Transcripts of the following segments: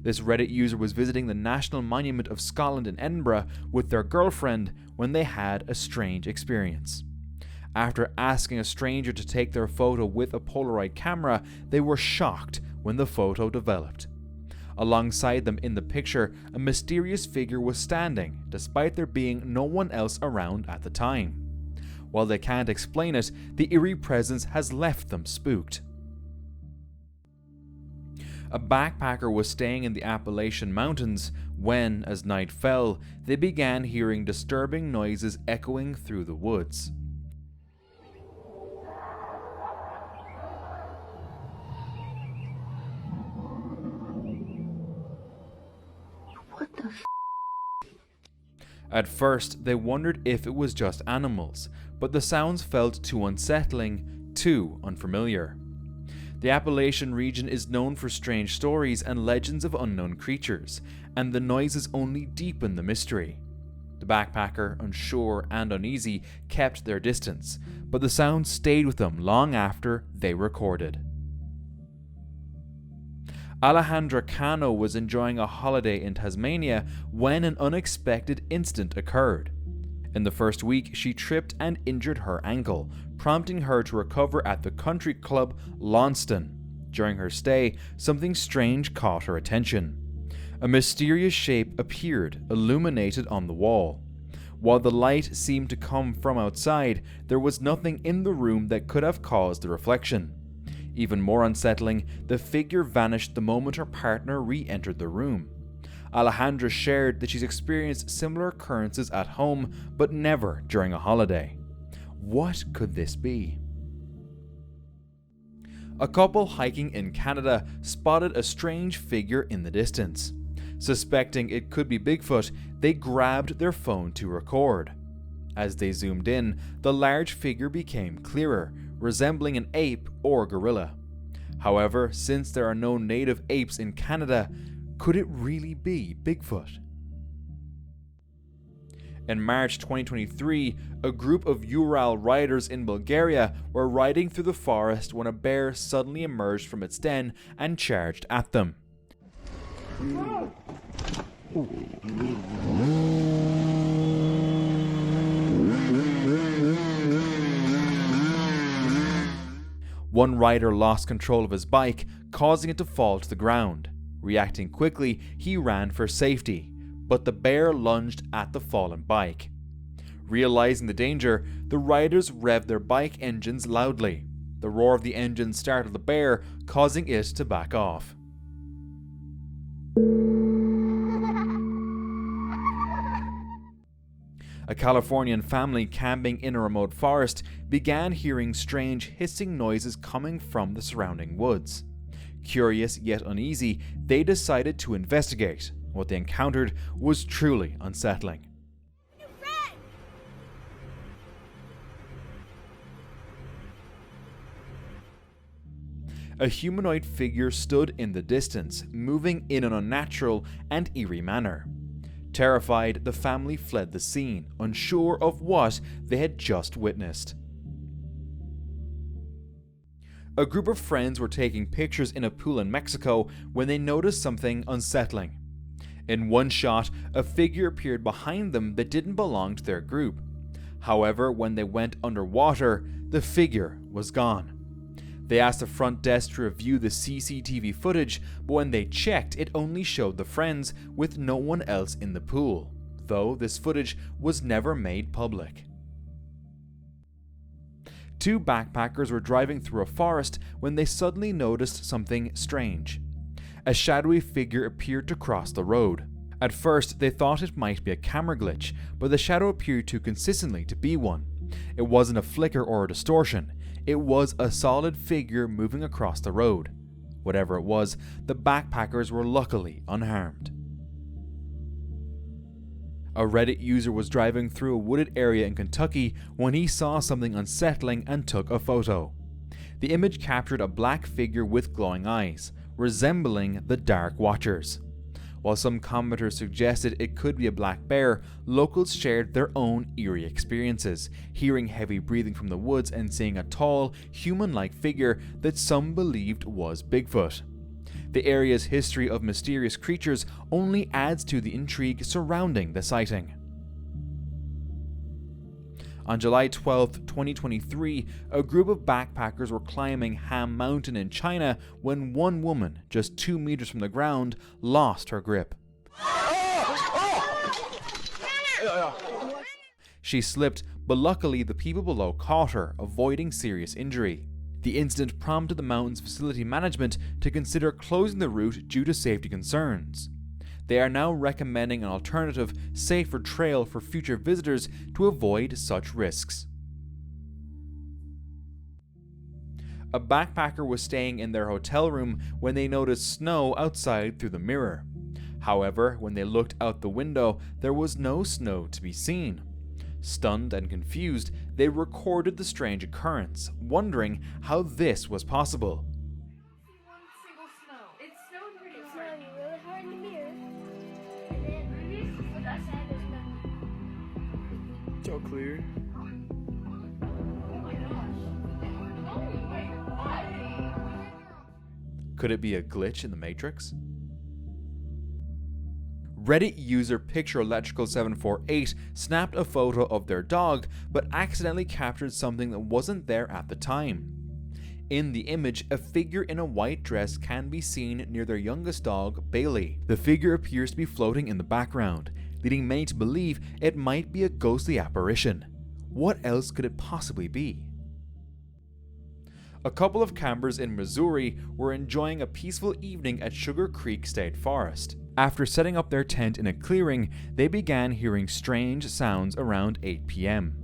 This Reddit user was visiting the National Monument of Scotland in Edinburgh with their girlfriend when they had a strange experience. After asking a stranger to take their photo with a Polaroid camera, they were shocked when the photo developed. Alongside them in the picture, a mysterious figure was standing, despite there being no one else around at the time. While they can't explain it, the eerie presence has left them spooked. A backpacker was staying in the Appalachian Mountains when, as night fell, they began hearing disturbing noises echoing through the woods. What the f***? At first, they wondered if it was just animals, but the sounds felt too unsettling, too unfamiliar. The Appalachian region is known for strange stories and legends of unknown creatures, and the noises only deepen the mystery. The backpacker, unsure and uneasy, kept their distance, but the sounds stayed with them long after they recorded. Alejandra Cano was enjoying a holiday in Tasmania when an unexpected incident occurred. In the first week, she tripped and injured her ankle, prompting her to recover at the country club Launceston. During her stay, something strange caught her attention. A mysterious shape appeared, illuminated on the wall. While the light seemed to come from outside, there was nothing in the room that could have caused the reflection. Even more unsettling, the figure vanished the moment her partner re-entered the room. Alejandra shared that she's experienced similar occurrences at home, but never during a holiday. What could this be? A couple hiking in Canada spotted a strange figure in the distance. Suspecting it could be Bigfoot, they grabbed their phone to record. As they zoomed in, the large figure became clearer, resembling an ape or gorilla. However, since there are no native apes in Canada, could it really be Bigfoot? In March 2023, a group of Ural riders in Bulgaria were riding through the forest when a bear suddenly emerged from its den and charged at them. One rider lost control of his bike, causing it to fall to the ground. Reacting quickly, he ran for safety, but the bear lunged at the fallen bike. Realizing the danger, the riders revved their bike engines loudly. The roar of the engine startled the bear, causing it to back off. A Californian family camping in a remote forest began hearing strange hissing noises coming from the surrounding woods. Curious yet uneasy, they decided to investigate. What they encountered was truly unsettling. A humanoid figure stood in the distance, moving in an unnatural and eerie manner. Terrified, the family fled the scene, unsure of what they had just witnessed. A group of friends were taking pictures in a pool in Mexico when they noticed something unsettling. In one shot, a figure appeared behind them that didn't belong to their group. However, when they went underwater, the figure was gone. They asked the front desk to review the CCTV footage, but when they checked, it only showed the friends with no one else in the pool, though this footage was never made public. Two backpackers were driving through a forest when they suddenly noticed something strange. A shadowy figure appeared to cross the road. At first, they thought it might be a camera glitch, but the shadow appeared too consistently to be one. It wasn't a flicker or a distortion. It was a solid figure moving across the road. Whatever it was, the backpackers were luckily unharmed. A Reddit user was driving through a wooded area in Kentucky when he saw something unsettling and took a photo. The image captured a black figure with glowing eyes, resembling the Dark Watchers. While some commenters suggested it could be a black bear, locals shared their own eerie experiences, hearing heavy breathing from the woods and seeing a tall, human-like figure that some believed was Bigfoot. The area's history of mysterious creatures only adds to the intrigue surrounding the sighting. On July 12, 2023, a group of backpackers were climbing Ham Mountain in China when one woman, just 2 meters from the ground, lost her grip. She slipped, but luckily the people below caught her, avoiding serious injury. The incident prompted the mountain's facility management to consider closing the route due to safety concerns. They are now recommending an alternative, safer trail for future visitors to avoid such risks. A backpacker was staying in their hotel room when they noticed snow outside through the mirror. However, when they looked out the window, there was no snow to be seen. Stunned and confused, they recorded the strange occurrence, wondering how this was possible. It's all clear. Could it be a glitch in the Matrix? Reddit user PictureElectrical748 snapped a photo of their dog, but accidentally captured something that wasn't there at the time. In the image, a figure in a white dress can be seen near their youngest dog, Bailey. The figure appears to be floating in the background, leading many to believe it might be a ghostly apparition. What else could it possibly be? A couple of campers in Missouri were enjoying a peaceful evening at Sugar Creek State Forest. After setting up their tent in a clearing, they began hearing strange sounds around 8 p.m.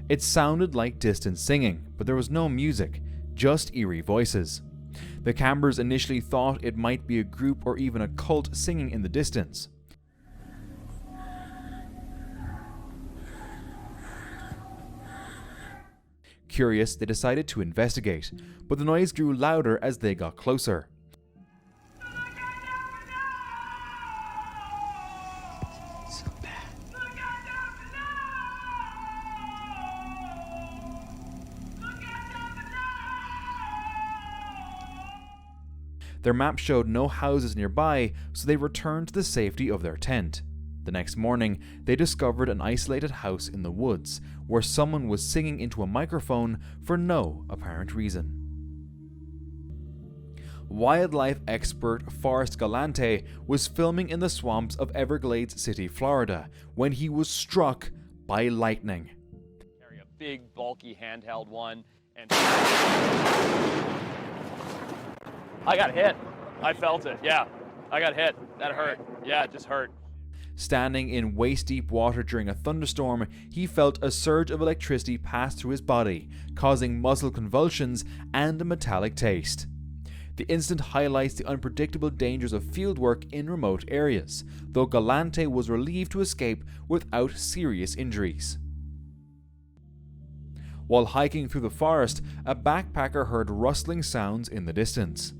It sounded like distant singing, but there was no music, just eerie voices. The campers initially thought it might be a group or even a cult singing in the distance. Curious, they decided to investigate, but the noise grew louder as they got closer. Their map showed no houses nearby, so they returned to the safety of their tent. The next morning, they discovered an isolated house in the woods, where someone was singing into a microphone for no apparent reason. Wildlife expert Forrest Galante was filming in the swamps of Everglades City, Florida, when he was struck by lightning. Carry a big, bulky handheld one, and I got hit. I felt it. Yeah, I got hit. That hurt. Yeah, it just hurt. Standing in waist-deep water during a thunderstorm, he felt a surge of electricity pass through his body, causing muscle convulsions and a metallic taste. The incident highlights the unpredictable dangers of fieldwork in remote areas, though Galante was relieved to escape without serious injuries. While hiking through the forest, a backpacker heard rustling sounds in the distance.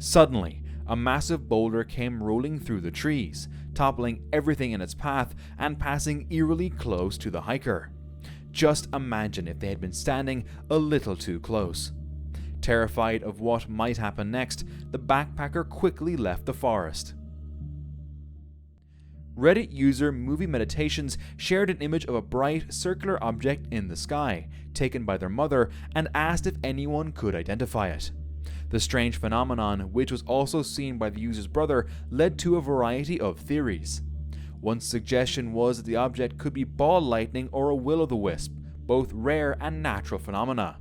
Suddenly, a massive boulder came rolling through the trees, toppling everything in its path and passing eerily close to the hiker. Just imagine if they had been standing a little too close. Terrified of what might happen next, the backpacker quickly left the forest. Reddit user Movie Meditations shared an image of a bright, circular object in the sky, taken by their mother, and asked if anyone could identify it. The strange phenomenon, which was also seen by the user's brother, led to a variety of theories. One suggestion was that the object could be ball lightning or a will-o'-the-wisp, both rare and natural phenomena.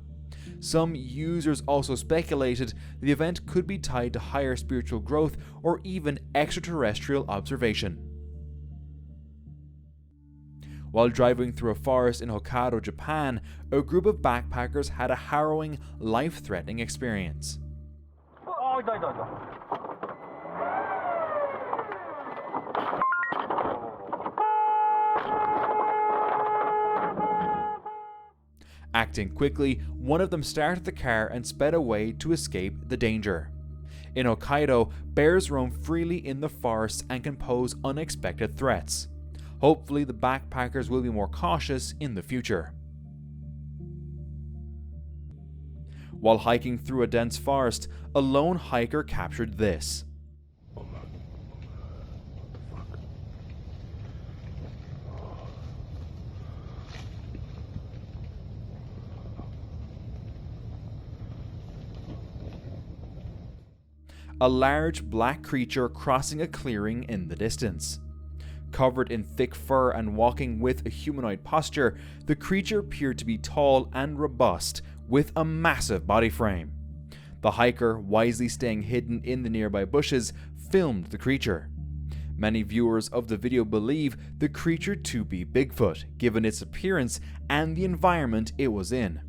Some users also speculated the event could be tied to higher spiritual growth or even extraterrestrial observation. While driving through a forest in Hokkaido, Japan, a group of backpackers had a harrowing, life-threatening experience. 있다. Acting quickly, one of them started the car and sped away to escape the danger. In Hokkaido, bears roam freely in the forests and can pose unexpected threats. Hopefully, the backpackers will be more cautious in the future. While hiking through a dense forest, a lone hiker captured this. A large black creature crossing a clearing in the distance. Covered in thick fur and walking with a humanoid posture, the creature appeared to be tall and robust, with a massive body frame. The hiker, wisely staying hidden in the nearby bushes, filmed the creature. Many viewers of the video believe the creature to be Bigfoot, given its appearance and the environment it was in.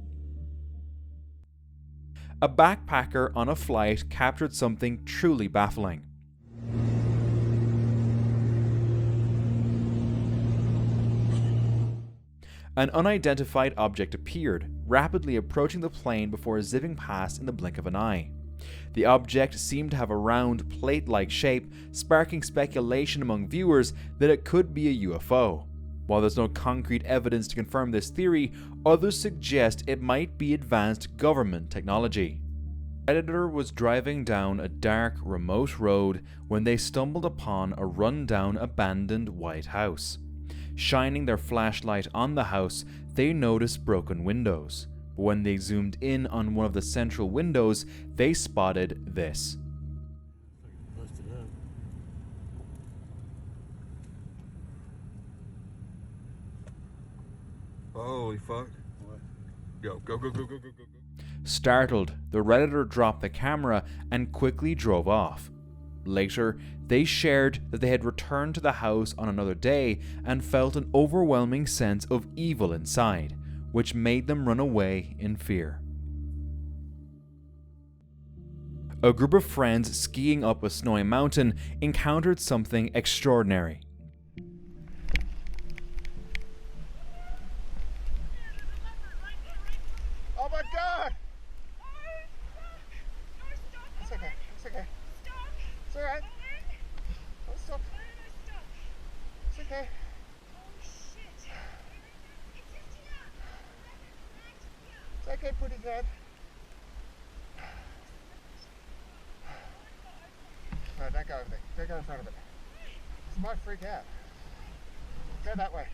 A backpacker on a flight captured something truly baffling. An unidentified object appeared, rapidly approaching the plane before zipping past in the blink of an eye. The object seemed to have a round, plate-like shape, sparking speculation among viewers that it could be a UFO. While there's no concrete evidence to confirm this theory, others suggest it might be advanced government technology. The editor was driving down a dark, remote road when they stumbled upon a run-down, abandoned white house. Shining their flashlight on the house, they noticed broken windows. But when they zoomed in on one of the central windows, they spotted this. Holy fuck. What? Go. Startled, the Redditor dropped the camera and quickly drove off. Later, they shared that they had returned to the house on another day and felt an overwhelming sense of evil inside, which made them run away in fear. A group of friends skiing up a snowy mountain encountered something extraordinary. Oh my god! It's okay. It's alright. Don't stop. It's okay. It's okay, put his head. No, don't go over there. Don't go in front of it. This might freak out. Go that way.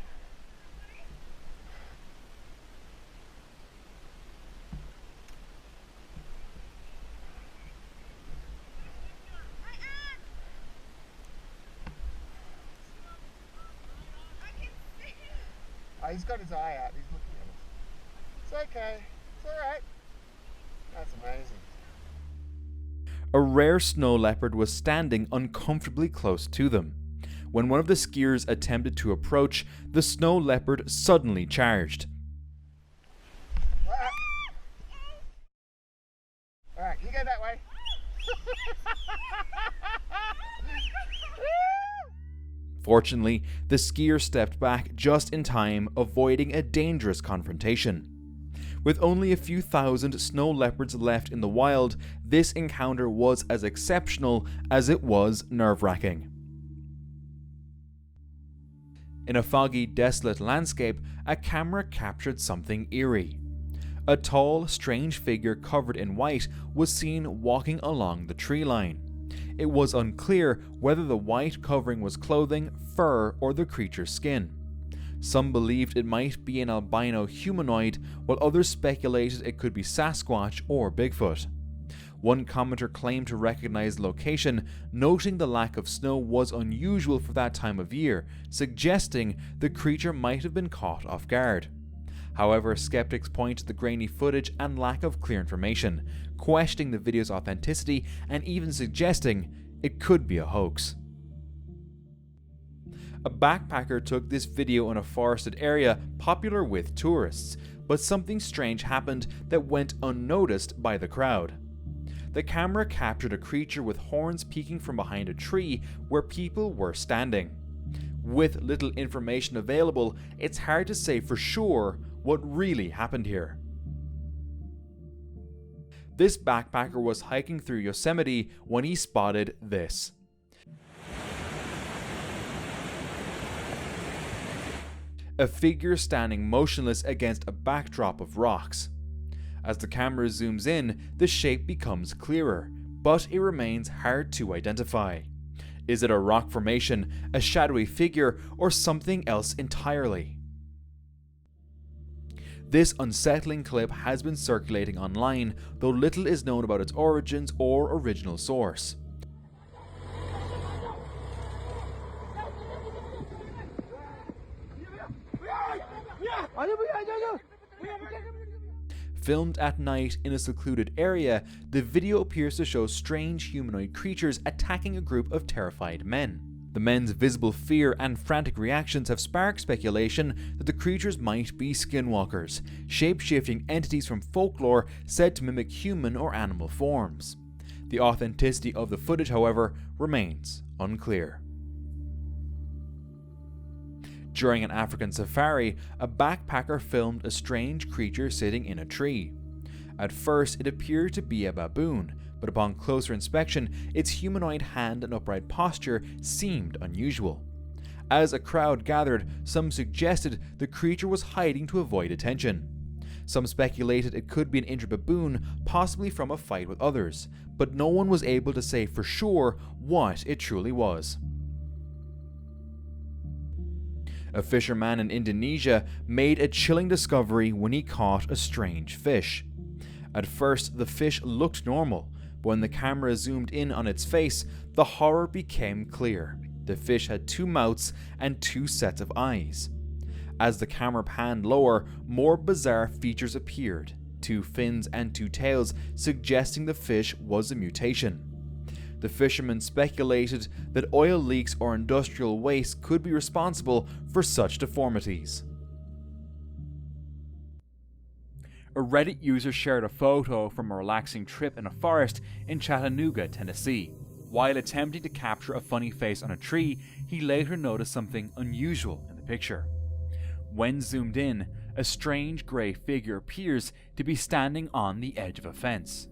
Oh, he's got his eye out. He's looking at us. It's okay. It's alright. That's amazing. A rare snow leopard was standing uncomfortably close to them. When one of the skiers attempted to approach, the snow leopard suddenly charged. Alright, you go that way. Fortunately, the skier stepped back just in time, avoiding a dangerous confrontation. With only a few thousand snow leopards left in the wild, this encounter was as exceptional as it was nerve-wracking. In a foggy, desolate landscape, a camera captured something eerie. A tall, strange figure covered in white was seen walking along the tree line. It was unclear whether the white covering was clothing, fur, or the creature's skin. Some believed it might be an albino humanoid, while others speculated it could be Sasquatch or Bigfoot. One commenter claimed to recognize the location, noting the lack of snow was unusual for that time of year, suggesting the creature might have been caught off guard. However, skeptics point to the grainy footage and lack of clear information, questioning the video's authenticity and even suggesting it could be a hoax. A backpacker took this video in a forested area popular with tourists, but something strange happened that went unnoticed by the crowd. The camera captured a creature with horns peeking from behind a tree where people were standing. With little information available, it's hard to say for sure what really happened here. This backpacker was hiking through Yosemite when he spotted this. A figure standing motionless against a backdrop of rocks. As the camera zooms in, the shape becomes clearer, but it remains hard to identify. Is it a rock formation, a shadowy figure, or something else entirely? This unsettling clip has been circulating online, though little is known about its origins or original source. Filmed at night in a secluded area, the video appears to show strange humanoid creatures attacking a group of terrified men. The men's visible fear and frantic reactions have sparked speculation that the creatures might be skinwalkers, shape-shifting entities from folklore said to mimic human or animal forms. The authenticity of the footage, however, remains unclear. During an African safari, a backpacker filmed a strange creature sitting in a tree. At first, it appeared to be a baboon, but upon closer inspection, its humanoid hand and upright posture seemed unusual. As a crowd gathered, some suggested the creature was hiding to avoid attention. Some speculated it could be an injured baboon, possibly from a fight with others, but no one was able to say for sure what it truly was. A fisherman in Indonesia made a chilling discovery when he caught a strange fish. At first, the fish looked normal, but when the camera zoomed in on its face, the horror became clear. The fish had two mouths and two sets of eyes. As the camera panned lower, more bizarre features appeared, two fins and two tails, suggesting the fish was a mutation. The fishermen speculated that oil leaks or industrial waste could be responsible for such deformities. A Reddit user shared a photo from a relaxing trip in a forest in Chattanooga, Tennessee. While attempting to capture a funny face on a tree, he later noticed something unusual in the picture. When zoomed in, a strange grey figure appears to be standing on the edge of a fence.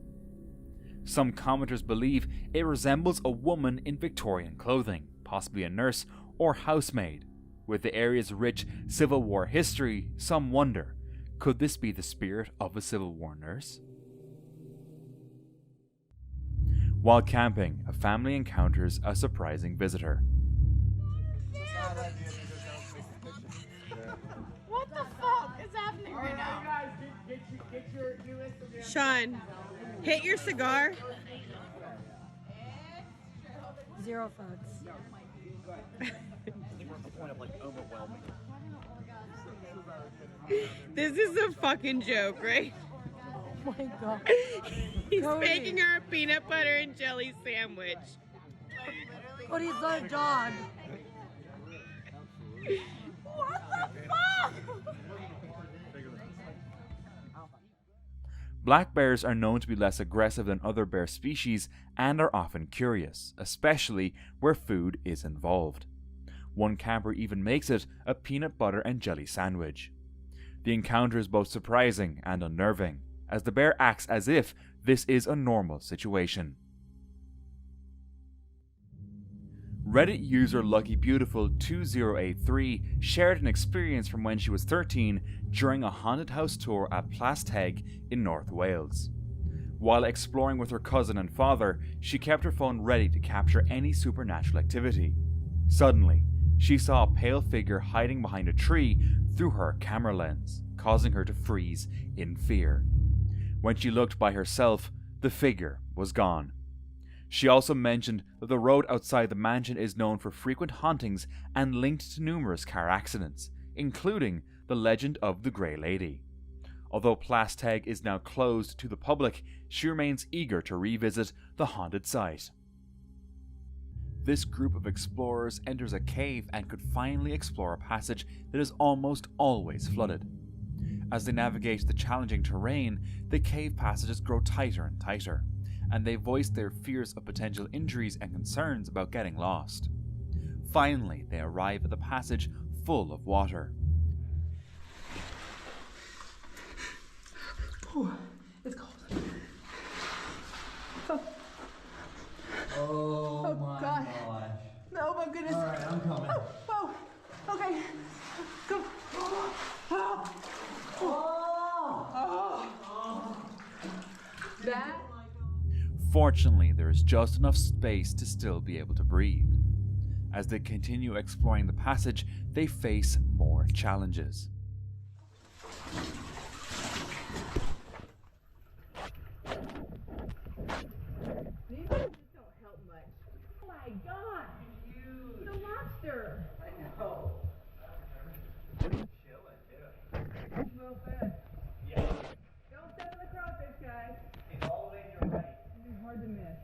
Some commenters believe it resembles a woman in Victorian clothing, possibly a nurse or housemaid. With the area's rich Civil War history, some wonder, could this be the spirit of a Civil War nurse? While camping, a family encounters a surprising visitor. What the fuck is happening right now? Sean, hit your cigar. 0 votes. This is a fucking joke, right? Oh my god. He's Cody. making her a peanut butter and jelly sandwich. Cody's not a dog. What the fuck? Black bears are known to be less aggressive than other bear species and are often curious, especially where food is involved. One camper even makes it a peanut butter and jelly sandwich. The encounter is both surprising and unnerving, as the bear acts as if this is a normal situation. Reddit user LuckyBeautiful2083 shared an experience from when she was 13 during a haunted house tour at Plasteg in North Wales. While exploring with her cousin and father, she kept her phone ready to capture any supernatural activity. Suddenly, she saw a pale figure hiding behind a tree through her camera lens, causing her to freeze in fear. When she looked by herself, the figure was gone. She also mentioned that the road outside the mansion is known for frequent hauntings and linked to numerous car accidents, including the legend of the Grey Lady. Although Plasteg is now closed to the public, she remains eager to revisit the haunted site. This group of explorers enters a cave and could finally explore a passage that is almost always flooded. As they navigate the challenging terrain, the cave passages grow tighter and tighter, and they voice their fears of potential injuries and concerns about getting lost. Finally, they arrive at the passage full of water. Oh, it's cold. Oh my God. gosh. Oh my goodness. All right, I'm coming. Oh, okay. Go. That. Fortunately, there is just enough space to still be able to breathe. As they continue exploring the passage, they face more challenges. These just don't help much. Oh my god. The lobster. I know. Real fast. Yeah. Don't step on the crawfish, guys. It's always your way. It's hard to miss.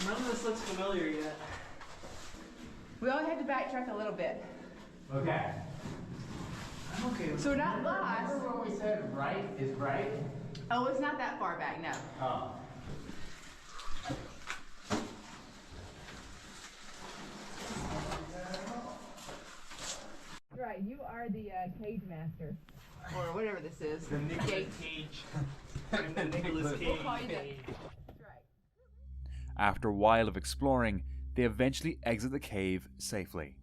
None of this looks familiar yet. We all had to backtrack a little bit. Okay. I'm okay with So we're not lost. Remember when we said right is right? Oh, it's not that far back, no. Oh. Right, you are the cage master. Or whatever this is. The Nicolas Cage. The Nicolas Cage. We'll call you that. That's right. After a while of exploring, they eventually exit the cave safely.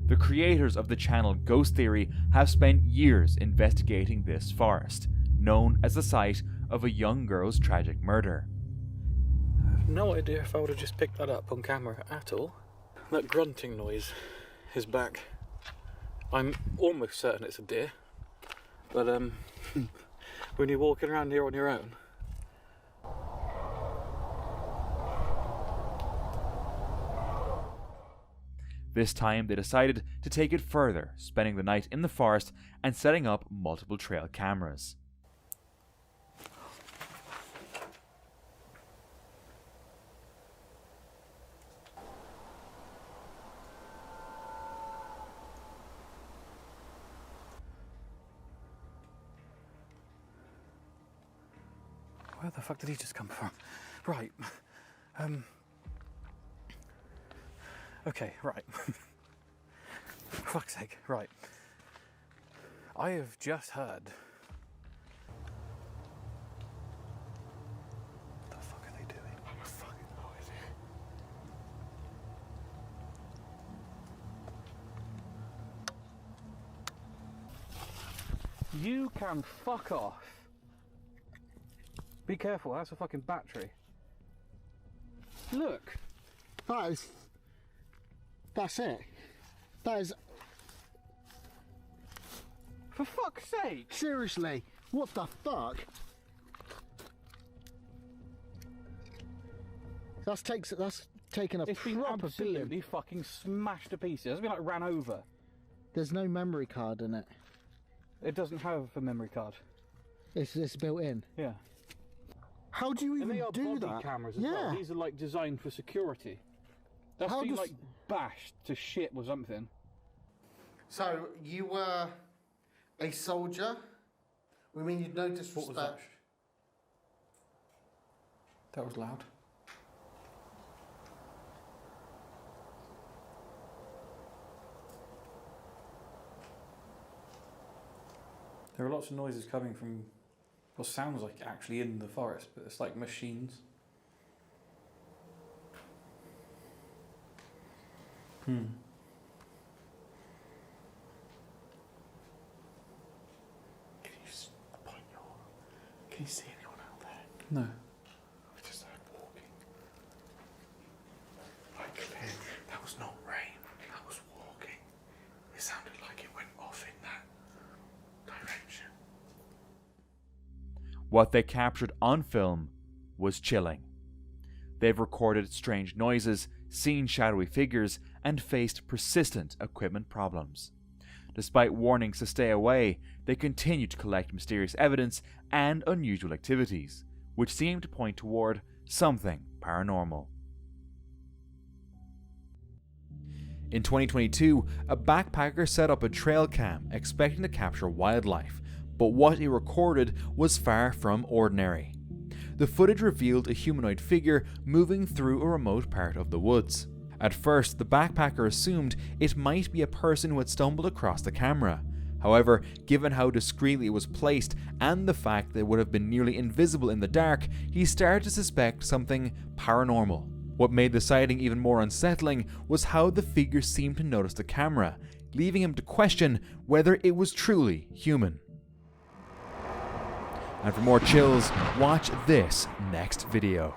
The creators of the channel Ghost Theory have spent years investigating this forest, known as the site of a young girl's tragic murder. I have no idea if I would have just picked that up on camera at all. That grunting noise is back. I'm almost certain it's a deer, but when you're walking around here on your own, This time they decided to take it further, spending the night in the forest and setting up multiple trail cameras. where the fuck did he just come from? Right. Okay, right. Fuck's sake, right. I have just heard. What the fuck are they doing? What fucking noise is it? You can fuck off. Be careful, that's a fucking battery. Look. That's it. That is. For fuck's sake! Seriously, what the fuck? That's taken a It's been proper absolutely beating. fucking smashed to pieces. It's been like ran over. There's no memory card in it. It doesn't have a memory card. It's built in. Yeah. How do you And even they are do body that? cameras as Yeah. well. These are like designed for security. That's How been does- like bashed to shit or something. So you were a soldier? We mean you'd no disrespect. What was that? That was loud. There are lots of noises coming from what sounds like actually in the forest, but it's like machines. Hmm. Can you see anyone out there? No. I just heard walking. Like clear. That was not rain. That was walking. It sounded like it went off in that direction. What they captured on film was chilling. They've recorded strange noises, seen shadowy figures, and faced persistent equipment problems. Despite warnings to stay away, they continue to collect mysterious evidence and unusual activities, which seem to point toward something paranormal. In 2022, a backpacker set up a trail cam expecting to capture wildlife, but what he recorded was far from ordinary. The footage revealed a humanoid figure moving through a remote part of the woods. At first, the backpacker assumed it might be a person who had stumbled across the camera. However, given how discreetly it was placed and the fact that it would have been nearly invisible in the dark, he started to suspect something paranormal. What made the sighting even more unsettling was how the figure seemed to notice the camera, leaving him to question whether it was truly human. And for more chills, watch this next video.